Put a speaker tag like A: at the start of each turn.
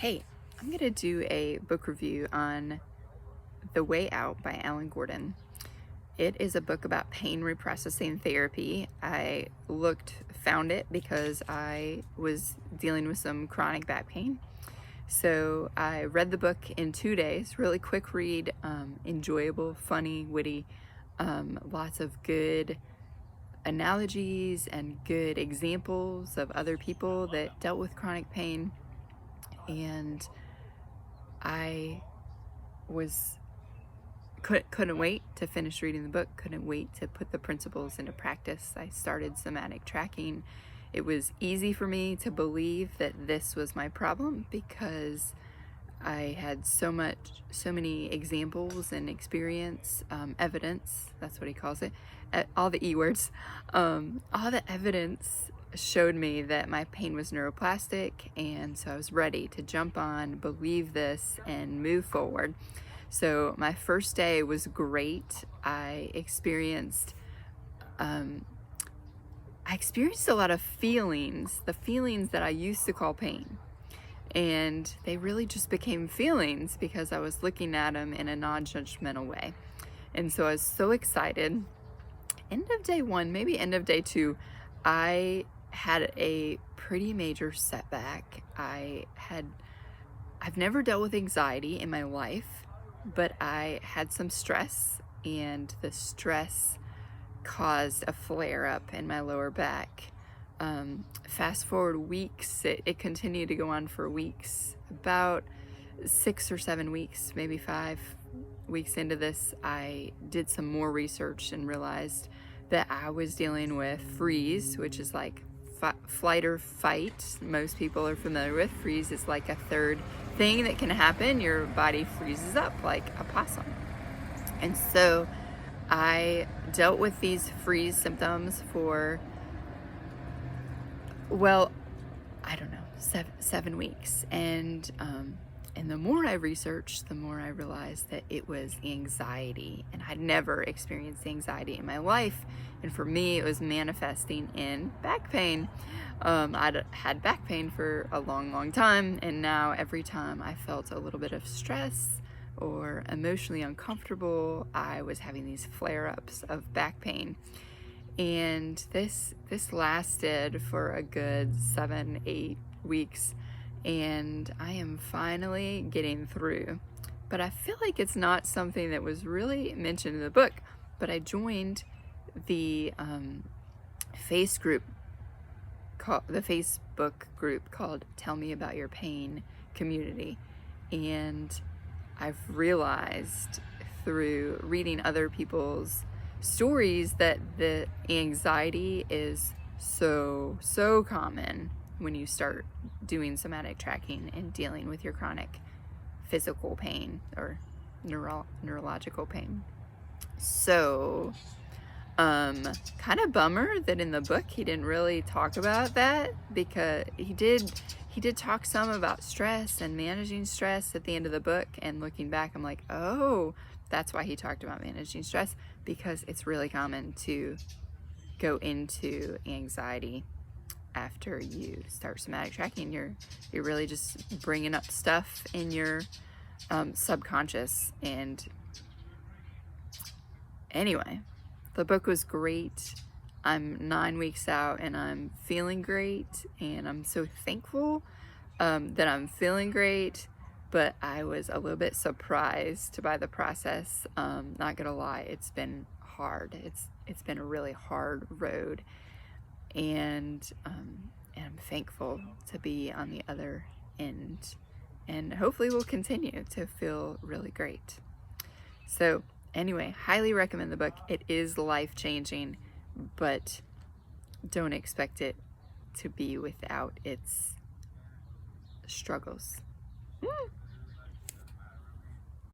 A: Hey, I'm going to do a book review on The Way Out by Alan Gordon. It is a book about pain reprocessing therapy. I found it because I was dealing with some chronic back pain. So I read the book in 2 days, really quick read, enjoyable, funny, witty, lots of good analogies and good examples of other people that dealt with chronic pain. And I couldn't wait to finish reading the book, couldn't wait to put the principles into practice. I started somatic tracking. It was easy for me to believe that this was my problem because I had so many examples and experience, evidence, that's what he calls it, all the E words, all the evidence showed me that my pain was neuroplastic, and so I was ready to jump on, believe this, and move forward. So my first day was great. I experienced a lot of feelings, the feelings that I used to call pain. And they really just became feelings because I was looking at them in a non-judgmental way. And so I was so excited. End of day one, maybe end of day two, I had a pretty major setback. I've never dealt with anxiety in my life, but I had some stress, and the stress caused a flare-up in my lower back. Fast forward weeks, it continued to go on for weeks. About 6 or 7 weeks, maybe 5 weeks into this, I did some more research and realized that I was dealing with freeze, which is like flight or fight. Most people are familiar with freeze. It's like a third thing that can happen. Your body freezes up like a possum. And so I dealt with these freeze symptoms for, well, I don't know, 7 weeks. And the more I researched, the more I realized that it was anxiety, and I'd never experienced anxiety in my life. And for me, it was manifesting in back pain. I'd had back pain for a long time, and now every time I felt a little bit of stress or emotionally uncomfortable, I was having these flare-ups of back pain. And this lasted for a good 7-8 weeks, and I am finally getting through. But I feel like it's not something that was really mentioned in the book. But I joined the Facebook group called Tell Me About Your Pain Community, and I've realized through reading other people's stories that the anxiety is so common when you start doing somatic tracking and dealing with your chronic physical pain or neurological pain. So kind of bummer that in the book he didn't really talk about that, because he did talk some about stress and managing stress at the end of the book. And looking back, I'm like, oh, that's why he talked about managing stress, because it's really common to go into anxiety after you start somatic tracking. You're really just bringing up stuff in your subconscious. And anyway, the book was great. I'm 9 weeks out and I'm feeling great, and I'm so thankful that I'm feeling great. But I was a little bit surprised by the process. Not gonna lie, it's been hard. It's been a really hard road, and I'm thankful to be on the other end, and hopefully we'll continue to feel really great. So anyway, highly recommend the book. It is life-changing, but don't expect it to be without its struggles.